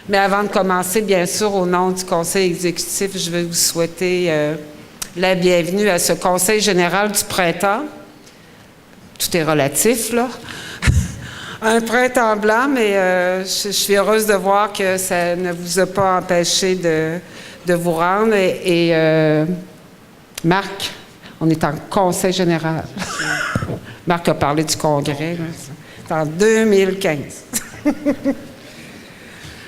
Mais avant de commencer, bien sûr, au nom du Conseil exécutif, je veux vous souhaiter la bienvenue à ce Conseil général du printemps. Tout est relatif, là. Un printemps blanc, mais je suis heureuse de voir que ça ne vous a pas empêché de vous rendre. Et Marc, on est en Conseil général. Marc a parlé du Congrès, là. C'est en 2015.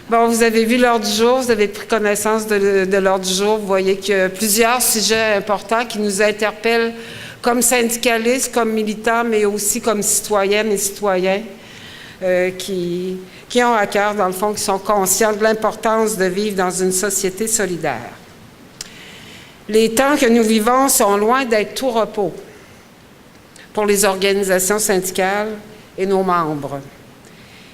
Bon, vous avez vu l'ordre du jour, vous avez pris connaissance de l'ordre du jour. Vous voyez qu'il y a plusieurs sujets importants qui nous interpellent comme syndicalistes, comme militants, mais aussi comme citoyennes et citoyens qui ont à cœur, dans le fond, qui sont conscients de l'importance de vivre dans une société solidaire. Les temps que nous vivons sont loin d'être tout repos pour les organisations syndicales et nos membres.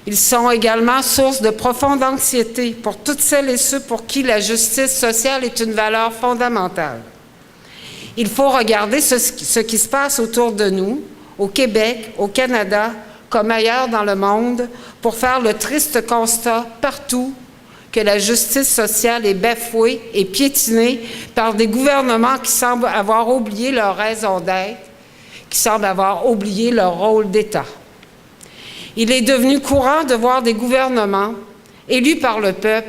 Ils sont également source de profonde anxiété pour toutes celles et ceux pour qui la justice sociale est une valeur fondamentale. Il faut regarder ce qui se passe autour de nous, au Québec, au Canada, comme ailleurs dans le monde, pour faire le triste constat partout que la justice sociale est bafouée et piétinée par des gouvernements qui semblent avoir oublié leur raison d'être, qui semblent avoir oublié leur rôle d'État. Il est devenu courant de voir des gouvernements élus par le peuple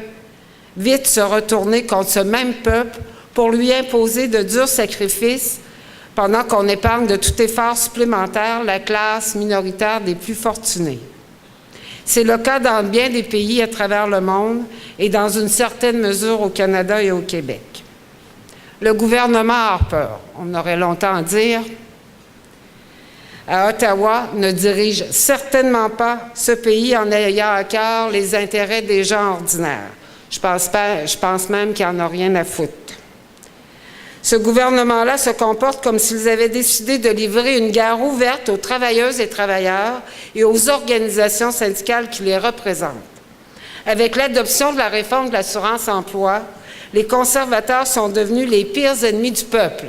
vite se retourner contre ce même peuple pour lui imposer de durs sacrifices pendant qu'on épargne de tout effort supplémentaire la classe minoritaire des plus fortunés. C'est le cas dans bien des pays à travers le monde et dans une certaine mesure au Canada et au Québec. Le gouvernement Harper, on aurait longtemps à dire, à Ottawa, ne dirige certainement pas ce pays en ayant à cœur les intérêts des gens ordinaires. Je pense même qu'il n'en a rien à foutre. Ce gouvernement-là se comporte comme s'ils avaient décidé de livrer une guerre ouverte aux travailleuses et travailleurs et aux organisations syndicales qui les représentent. Avec l'adoption de la réforme de l'assurance-emploi, les conservateurs sont devenus les pires ennemis du peuple.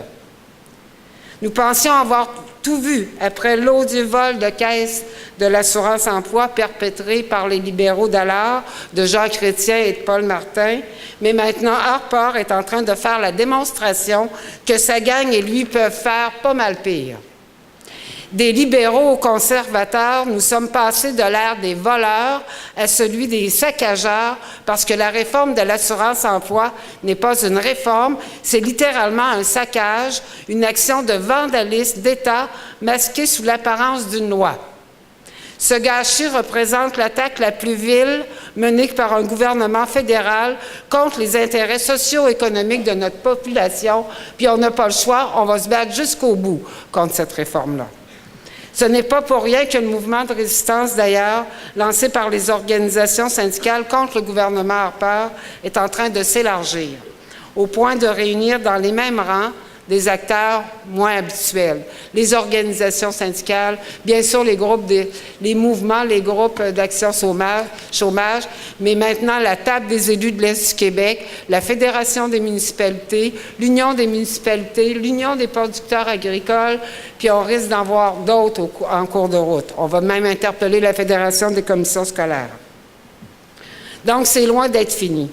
Nous pensions avoir tout vu après l'odieux vol de caisse de l'assurance-emploi perpétré par les libéraux d'alors, de Jean Chrétien et de Paul Martin, mais maintenant Harper est en train de faire la démonstration que sa gang et lui peuvent faire pas mal pire. Des libéraux aux conservateurs, nous sommes passés de l'ère des voleurs à celui des saccageurs parce que la réforme de l'assurance-emploi n'est pas une réforme, c'est littéralement un saccage, une action de vandalisme d'État masquée sous l'apparence d'une loi. Ce gâchis représente l'attaque la plus vile menée par un gouvernement fédéral contre les intérêts socio-économiques de notre population, puis on n'a pas le choix, on va se battre jusqu'au bout contre cette réforme-là. Ce n'est pas pour rien que le mouvement de résistance, d'ailleurs, lancé par les organisations syndicales contre le gouvernement Harper, est en train de s'élargir, au point de réunir dans les mêmes rangs des acteurs moins habituels. Les organisations syndicales, bien sûr les mouvements, les groupes d'action chômage, mais maintenant la table des élus de l'Est du Québec, la Fédération des municipalités, l'Union des municipalités, l'Union des producteurs agricoles, puis on risque d'en voir d'autres en cours de route. On va même interpeller la Fédération des commissions scolaires. Donc, c'est loin d'être fini.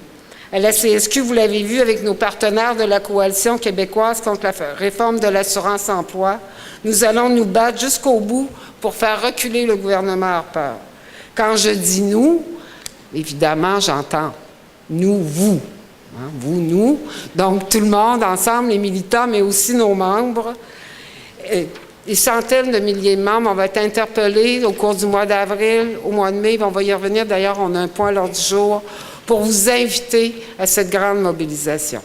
À la CSQ, vous l'avez vu avec nos partenaires de la Coalition québécoise contre la réforme de l'assurance-emploi, nous allons nous battre jusqu'au bout pour faire reculer le gouvernement Harper. Quand je dis « nous », évidemment, j'entends « nous, vous ». Hein, vous, nous, donc tout le monde ensemble, les militants, mais aussi nos membres. Des centaines de milliers de membres, on va être interpellés au cours du mois d'avril, au mois de mai, on va y revenir. D'ailleurs, on a un point lors du jour pour vous inviter à cette grande mobilisation.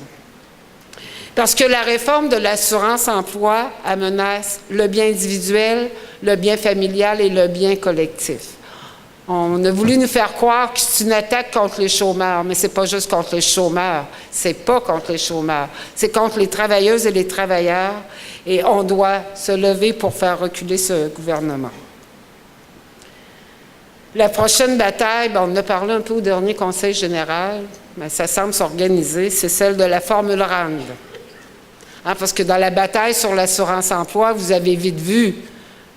Parce que la réforme de l'assurance-emploi menace le bien individuel, le bien familial et le bien collectif. On a voulu nous faire croire que c'est une attaque contre les chômeurs, mais ce n'est pas juste contre les chômeurs, c'est pas contre les chômeurs, c'est contre les travailleuses et les travailleurs, et on doit se lever pour faire reculer ce gouvernement. La prochaine bataille, on en a parlé un peu au dernier Conseil général, mais ça semble s'organiser, c'est celle de la formule RAND. Hein, parce que dans la bataille sur l'assurance-emploi, vous avez vite vu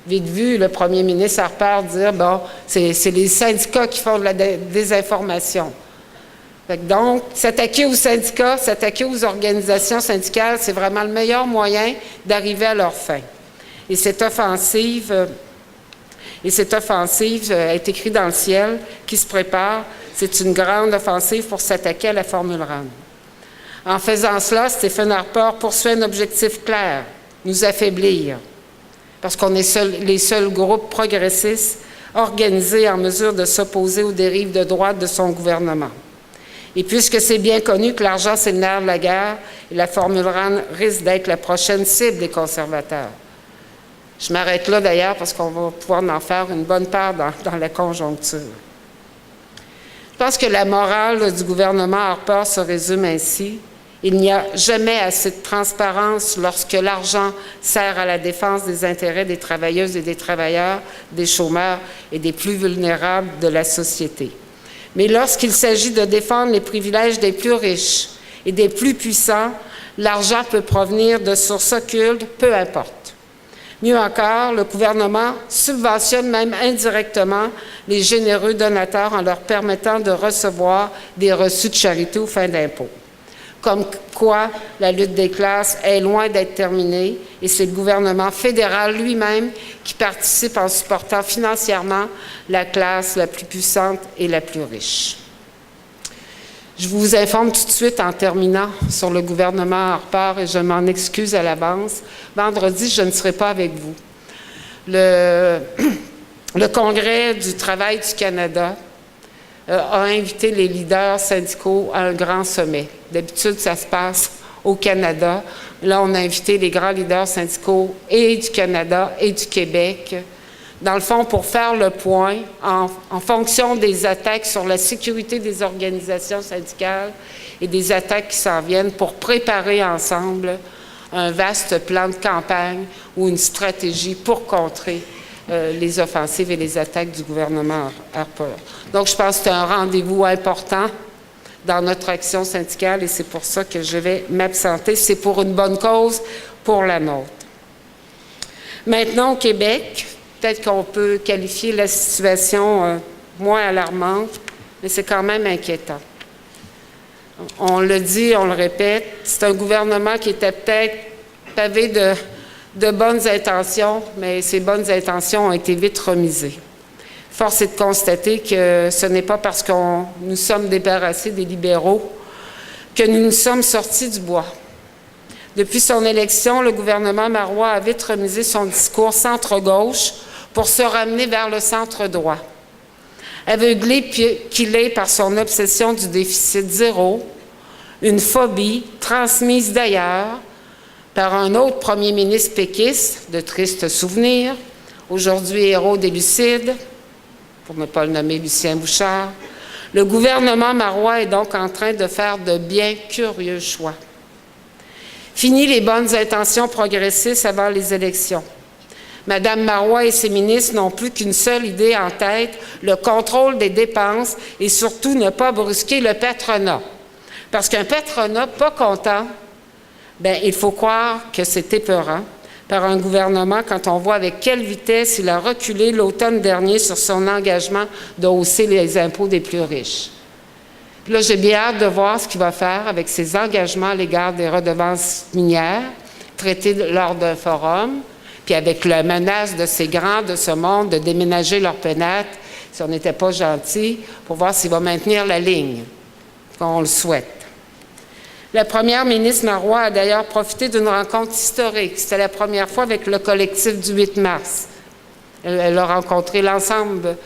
le premier ministre Harper dire, bon, c'est les syndicats qui font de la désinformation. Donc, s'attaquer aux syndicats, s'attaquer aux organisations syndicales, c'est vraiment le meilleur moyen d'arriver à leur fin. Et cette offensive est écrite dans le ciel, qui se prépare. C'est une grande offensive pour s'attaquer à la Formule RAMQ. En faisant cela, Stephen Harper poursuit un objectif clair, nous affaiblir, parce qu'on est les seuls groupes progressistes organisés en mesure de s'opposer aux dérives de droite de son gouvernement. Et puisque c'est bien connu que l'argent, c'est le nerf de la guerre, et la Formule RAMQ risque d'être la prochaine cible des conservateurs. Je m'arrête là d'ailleurs parce qu'on va pouvoir en faire une bonne part dans la conjoncture. Je pense que la morale du gouvernement Harper se résume ainsi. Il n'y a jamais assez de transparence lorsque l'argent sert à la défense des intérêts des travailleuses et des travailleurs, des chômeurs et des plus vulnérables de la société. Mais lorsqu'il s'agit de défendre les privilèges des plus riches et des plus puissants, l'argent peut provenir de sources occultes, peu importe. Mieux encore, le gouvernement subventionne même indirectement les généreux donateurs en leur permettant de recevoir des reçus de charité aux fins d'impôt. Comme quoi, la lutte des classes est loin d'être terminée et c'est le gouvernement fédéral lui-même qui participe en supportant financièrement la classe la plus puissante et la plus riche. Je vous informe tout de suite en terminant sur le gouvernement Harper et je m'en excuse à l'avance. Vendredi, je ne serai pas avec vous. Le Congrès du travail du Canada a invité les leaders syndicaux à un grand sommet. D'habitude, ça se passe au Canada. Là, on a invité les grands leaders syndicaux et du Canada et du Québec, dans le fond, pour faire le point en fonction des attaques sur la sécurité des organisations syndicales et des attaques qui s'en viennent pour préparer ensemble un vaste plan de campagne ou une stratégie pour contrer les offensives et les attaques du gouvernement Harper. Donc, je pense que c'est un rendez-vous important dans notre action syndicale et c'est pour ça que je vais m'absenter. C'est pour une bonne cause, pour la nôtre. Maintenant, au Québec, peut-être qu'on peut qualifier la situation moins alarmante, mais c'est quand même inquiétant. On le dit, on le répète, c'est un gouvernement qui était peut-être pavé de bonnes intentions, mais ces bonnes intentions ont été vite remisées. Force est de constater que ce n'est pas parce que nous sommes débarrassés des libéraux que nous nous sommes sortis du bois. Depuis son élection, le gouvernement Marois a vite remisé son discours centre-gauche pour se ramener vers le centre-droit. Aveuglé qu'il est par son obsession du déficit zéro, une phobie transmise d'ailleurs par un autre premier ministre péquiste, de tristes souvenirs, aujourd'hui héros des Lucides, pour ne pas le nommer Lucien Bouchard, le gouvernement Marois est donc en train de faire de bien curieux choix. Fini les bonnes intentions progressistes avant les élections. Mme Marois et ses ministres n'ont plus qu'une seule idée en tête, le contrôle des dépenses et surtout ne pas brusquer le patronat. Parce qu'un patronat pas content, bien, il faut croire que c'est épeurant par un gouvernement quand on voit avec quelle vitesse il a reculé l'automne dernier sur son engagement de hausser les impôts des plus riches. Puis là, j'ai bien hâte de voir ce qu'il va faire avec ses engagements à l'égard des redevances minières, traités lors d'un forum, puis avec la menace de ces grands de ce monde de déménager leur pénate, si on n'était pas gentil, pour voir s'il va maintenir la ligne, qu'on le souhaite. La première ministre Marois a d'ailleurs profité d'une rencontre historique. C'était la première fois avec le collectif du 8 mars. Elle a rencontré l'ensemble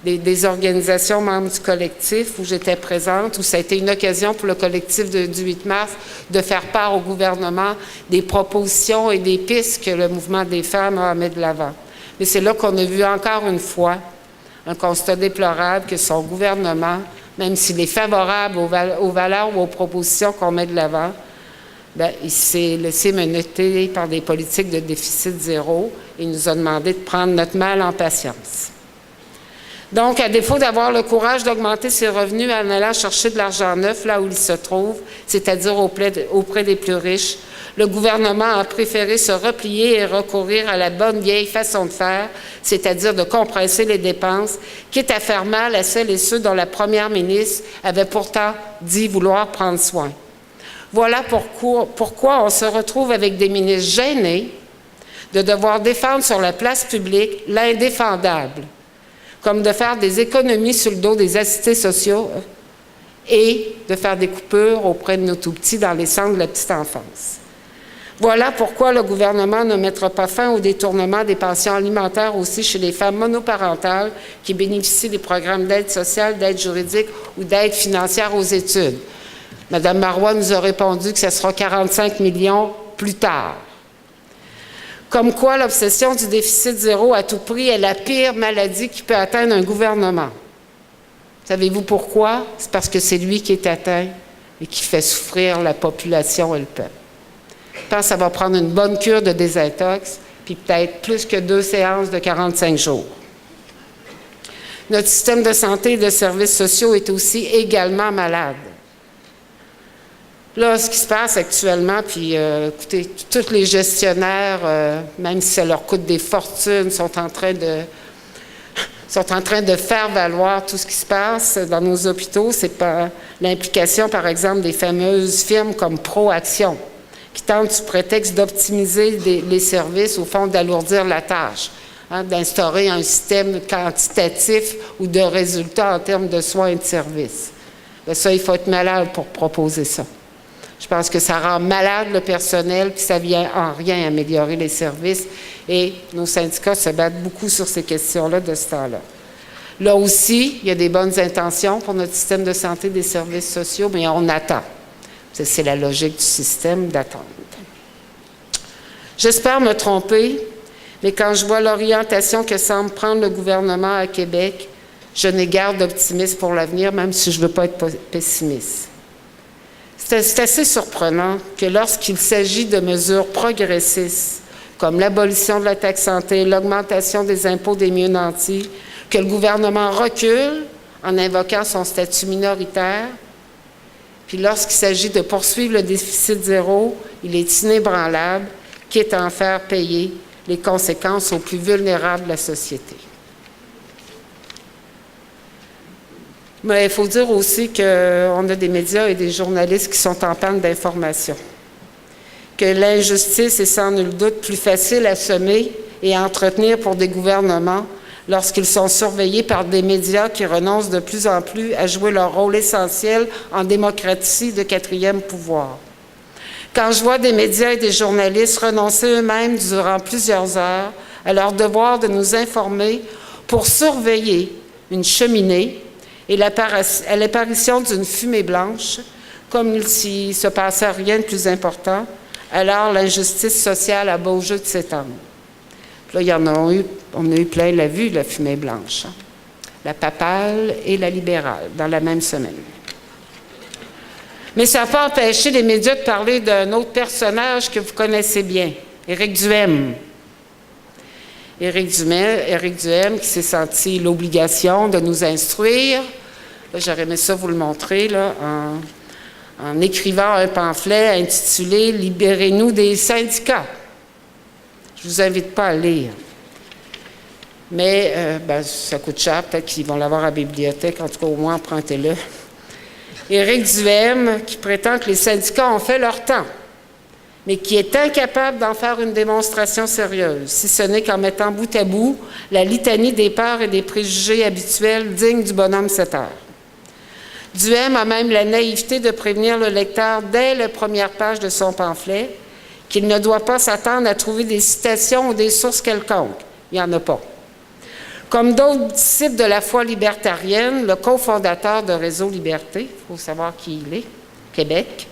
des organisations membres du collectif où j'étais présente, où ça a été une occasion pour le collectif du 8 mars de faire part au gouvernement des propositions et des pistes que le mouvement des femmes a mis de l'avant. Mais c'est là qu'on a vu encore une fois un constat déplorable que son gouvernement, même s'il est favorable aux valeurs ou aux propositions qu'on met de l'avant, bien, il s'est laissé menotter par des politiques de déficit zéro et nous a demandé de prendre notre mal en patience. Donc, à défaut d'avoir le courage d'augmenter ses revenus en allant chercher de l'argent neuf là où il se trouve, c'est-à-dire auprès des plus riches, le gouvernement a préféré se replier et recourir à la bonne vieille façon de faire, c'est-à-dire de compresser les dépenses, quitte à faire mal à celles et ceux dont la première ministre avait pourtant dit vouloir prendre soin. Voilà pourquoi on se retrouve avec des ministres gênés de devoir défendre sur la place publique l'indéfendable, comme de faire des économies sur le dos des assistés sociaux et de faire des coupures auprès de nos tout-petits dans les centres de la petite enfance. Voilà pourquoi le gouvernement ne mettra pas fin au détournement des pensions alimentaires aussi chez les femmes monoparentales qui bénéficient des programmes d'aide sociale, d'aide juridique ou d'aide financière aux études. Mme Marois nous a répondu que ce sera 45 millions plus tard. Comme quoi l'obsession du déficit zéro à tout prix est la pire maladie qui peut atteindre un gouvernement. Savez-vous pourquoi? C'est parce que c'est lui qui est atteint et qui fait souffrir la population et le peuple. Je pense que ça va prendre une bonne cure de désintox, puis peut-être plus que 2 séances de 45 jours. Notre système de santé et de services sociaux est aussi également malade. Là, ce qui se passe actuellement, puis écoutez, tous les gestionnaires, même si ça leur coûte des fortunes, sont en train de faire valoir tout ce qui se passe dans nos hôpitaux. C'est pas l'implication, par exemple, des fameuses firmes comme ProAction, qui tentent sous prétexte d'optimiser les services, au fond, d'alourdir la tâche, d'instaurer un système quantitatif ou de résultats en termes de soins et de services. Bien, ça, il faut être malade pour proposer ça. Je pense que ça rend malade le personnel, puis ça vient en rien améliorer les services. Et nos syndicats se battent beaucoup sur ces questions-là de ce temps-là. Là aussi, il y a des bonnes intentions pour notre système de santé et des services sociaux, mais on attend. C'est la logique du système d'attendre. J'espère me tromper, mais quand je vois l'orientation que semble prendre le gouvernement à Québec, je n'ai guère d'optimisme pour l'avenir, même si je ne veux pas être pessimiste. C'est assez surprenant que lorsqu'il s'agit de mesures progressistes, comme l'abolition de la taxe santé, l'augmentation des impôts des mieux nantis, que le gouvernement recule en invoquant son statut minoritaire, puis lorsqu'il s'agit de poursuivre le déficit zéro, il est inébranlable, quitte à en faire payer les conséquences aux plus vulnérables de la société. Mais il faut dire aussi qu'on a des médias et des journalistes qui sont en panne d'information. Que l'injustice est sans nul doute plus facile à semer et à entretenir pour des gouvernements lorsqu'ils sont surveillés par des médias qui renoncent de plus en plus à jouer leur rôle essentiel en démocratie de quatrième pouvoir. Quand je vois des médias et des journalistes renoncer eux-mêmes durant plusieurs heures à leur devoir de nous informer pour surveiller une cheminée, et à l'apparition d'une fumée blanche, comme s'il ne se passait rien de plus important, alors l'injustice sociale a beau jeu de s'étendre. Là, on a eu plein la vue, la fumée blanche. La papale et la libérale, dans la même semaine. Mais ça n'a pas empêché les médias de parler d'un autre personnage que vous connaissez bien, Éric Duhaime. Éric Duhaime qui s'est senti l'obligation de nous instruire. J'aurais aimé ça vous le montrer là, en écrivant un pamphlet intitulé « Libérez-nous des syndicats ». Je ne vous invite pas à le lire. Mais ça coûte cher, peut-être qu'ils vont l'avoir à la bibliothèque, en tout cas au moins empruntez-le. Éric Duhaime qui prétend que les syndicats ont fait leur temps, mais qui est incapable d'en faire une démonstration sérieuse, si ce n'est qu'en mettant bout à bout la litanie des peurs et des préjugés habituels dignes du bonhomme 7 heures. Duhaime a même la naïveté de prévenir le lecteur dès la première page de son pamphlet qu'il ne doit pas s'attendre à trouver des citations ou des sources quelconques. Il n'y en a pas. Comme d'autres disciples de la foi libertarienne, le cofondateur de Réseau Liberté, il faut savoir qui il est, Québec,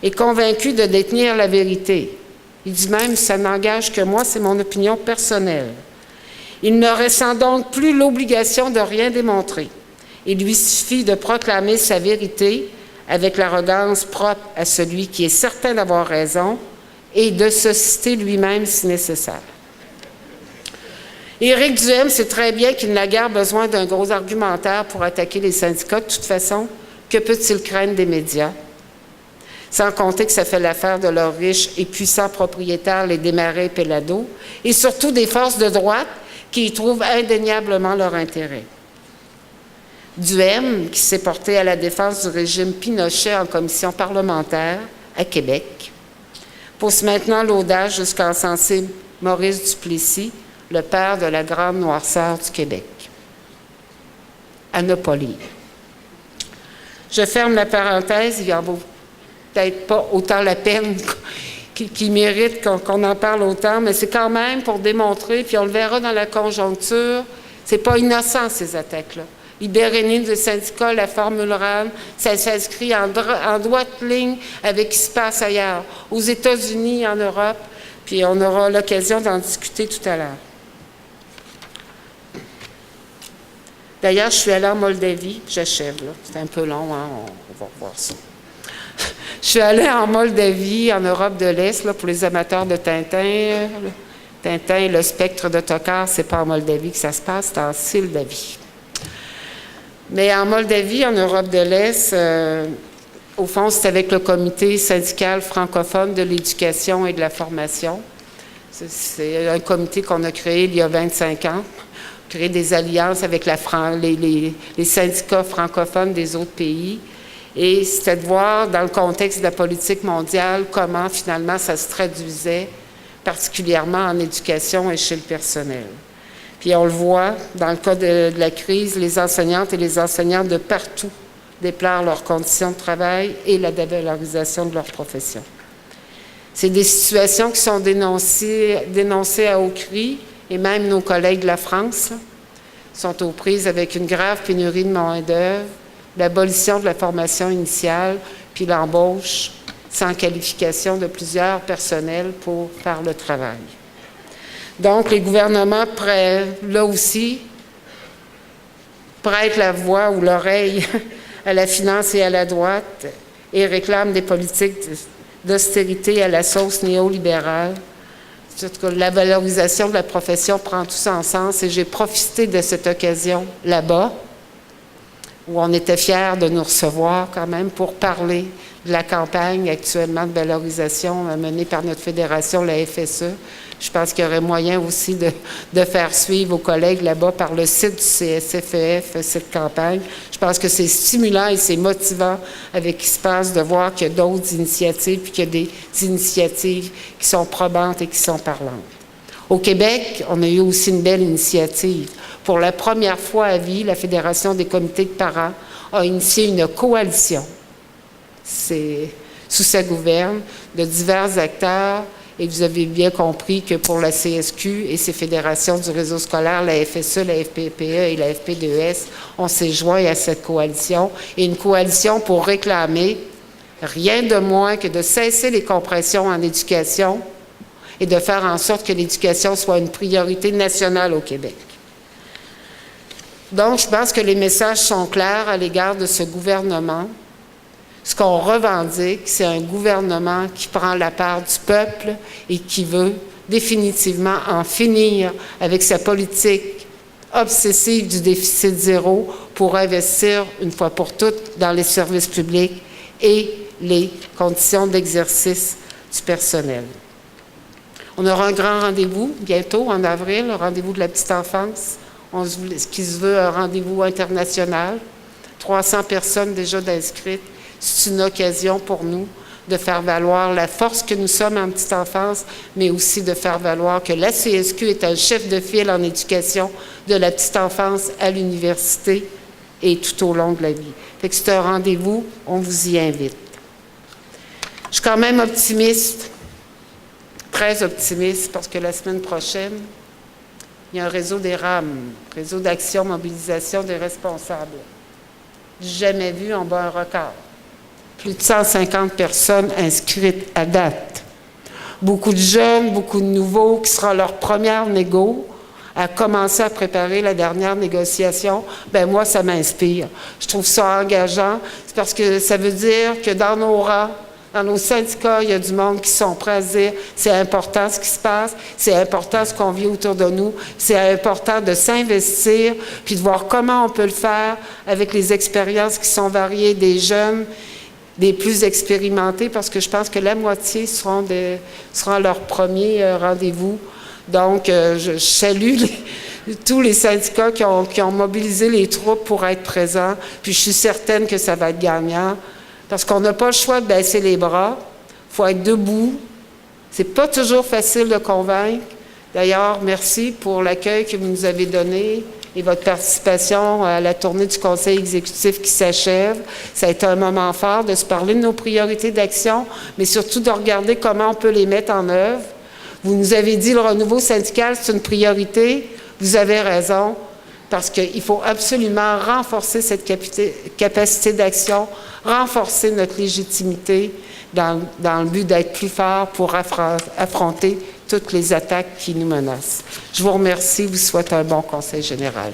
est convaincu de détenir la vérité. Il dit même « ça n'engage que moi, c'est mon opinion personnelle ». Il ne ressent donc plus l'obligation de rien démontrer. Il lui suffit de proclamer sa vérité avec l'arrogance propre à celui qui est certain d'avoir raison et de se citer lui-même si nécessaire. Éric Duhaime sait très bien qu'il n'a guère besoin d'un gros argumentaire pour attaquer les syndicats. De toute façon, que peut-il craindre des médias? Sans compter que ça fait l'affaire de leurs riches et puissants propriétaires, les Desmarais et Pellado, et surtout des forces de droite qui y trouvent indéniablement leur intérêt. Duhem, qui s'est porté à la défense du régime Pinochet en commission parlementaire à Québec, pousse maintenant l'audace jusqu'à encenser Maurice Duplessis, le père de la grande noirceur du Québec. À ne pas lire. Je ferme la parenthèse, il en vaut peut-être pas autant la peine qui mérite qu'on en parle autant, mais c'est quand même pour démontrer, puis on le verra dans la conjoncture, c'est pas innocent ces attaques-là. Libérer des syndicats, la formule RAN, ça s'inscrit en droite ligne avec ce qui se passe ailleurs, aux États-Unis, en Europe, puis on aura l'occasion d'en discuter tout à l'heure. D'ailleurs, je suis allée en Moldavie, j'achève là, c'est un peu long, hein? On va revoir ça. Je suis allée en Moldavie, en Europe de l'Est, là, pour les amateurs de Tintin. Tintin et le spectre de Tokar, c'est pas en Moldavie que ça se passe, c'est en Sildavie. Mais en Moldavie, en Europe de l'Est, au fond, c'est avec le comité syndical francophone de l'éducation et de la formation. C'est un comité qu'on a créé il y a 25 ans, créé des alliances avec les syndicats francophones des autres pays. Et c'était de voir, dans le contexte de la politique mondiale, comment finalement ça se traduisait, particulièrement en éducation et chez le personnel. Puis on le voit, dans le cas de la crise, les enseignantes et les enseignants de partout déplorent leurs conditions de travail et la dévalorisation de leur profession. C'est des situations qui sont dénoncées à haut cri, et même nos collègues de la France sont aux prises avec une grave pénurie de main-d'œuvre, l'abolition de la formation initiale, puis l'embauche sans qualification de plusieurs personnels pour faire le travail. Donc, les gouvernements, là aussi, prêtent la voix ou l'oreille à la finance et à la droite et réclament des politiques d'austérité à la sauce néolibérale. En tout cas, la valorisation de la profession prend tout son sens et j'ai profité de cette occasion là-bas, où on était fiers de nous recevoir quand même pour parler de la campagne actuellement de valorisation menée par notre fédération, la FSE. Je pense qu'il y aurait moyen aussi de faire suivre aux collègues là-bas par le site du CSFEF cette campagne. Je pense que c'est stimulant et c'est motivant avec ce qui se passe de voir qu'il y a d'autres initiatives puis qu'il y a des initiatives qui sont probantes et qui sont parlantes. Au Québec, on a eu aussi une belle initiative. Pour la première fois à vie, la Fédération des comités de parents a initié une coalition. C'est sous sa gouverne de divers acteurs. Et vous avez bien compris que pour la CSQ et ses fédérations du réseau scolaire, la FSE, la FPPE et la FP2S, on s'est joints à cette coalition. Et une coalition pour réclamer rien de moins que de cesser les compressions en éducation et de faire en sorte que l'éducation soit une priorité nationale au Québec. Donc, je pense que les messages sont clairs à l'égard de ce gouvernement. Ce qu'on revendique, c'est un gouvernement qui prend la part du peuple et qui veut définitivement en finir avec sa politique obsessive du déficit zéro pour investir une fois pour toutes dans les services publics et les conditions d'exercice du personnel. On aura un grand rendez-vous bientôt, en avril, le rendez-vous de la petite enfance, qui se veut un rendez-vous international. 300 personnes déjà d'inscrites. C'est une occasion pour nous de faire valoir la force que nous sommes en petite enfance, mais aussi de faire valoir que la CSQ est un chef de file en éducation de la petite enfance à l'université et tout au long de la vie. Fait que c'est un rendez-vous, on vous y invite. Je suis quand même optimiste, très optimiste, parce que la semaine prochaine, il y a un réseau des RAM, réseau d'action, mobilisation des responsables. Jamais vu, on bat un record. Plus de 150 personnes inscrites à date. Beaucoup de jeunes, beaucoup de nouveaux, qui sera leur première négo, à commencer à préparer la dernière négociation. Bien, moi, ça m'inspire. Je trouve ça engageant. C'est parce que ça veut dire que dans nos rangs, dans nos syndicats, il y a du monde qui sont prêts à dire c'est important ce qui se passe, c'est important ce qu'on vit autour de nous, c'est important de s'investir, puis de voir comment on peut le faire avec les expériences qui sont variées des jeunes, des plus expérimentés, parce que je pense que la moitié seront à leur premier rendez-vous. Donc, je salue tous les syndicats qui ont mobilisé les troupes pour être présents, puis je suis certaine que ça va être gagnant, parce qu'on n'a pas le choix de baisser les bras, il faut être debout. C'est pas toujours facile de convaincre. D'ailleurs, merci pour l'accueil que vous nous avez donné et votre participation à la tournée du Conseil exécutif qui s'achève. Ça a été un moment fort de se parler de nos priorités d'action, mais surtout de regarder comment on peut les mettre en œuvre. Vous nous avez dit le renouveau syndical, c'est une priorité. Vous avez raison, parce qu'il faut absolument renforcer cette capacité d'action, renforcer notre légitimité dans le but d'être plus fort pour affronter toutes les attaques qui nous menacent. Je vous remercie, vous souhaite un bon Conseil général.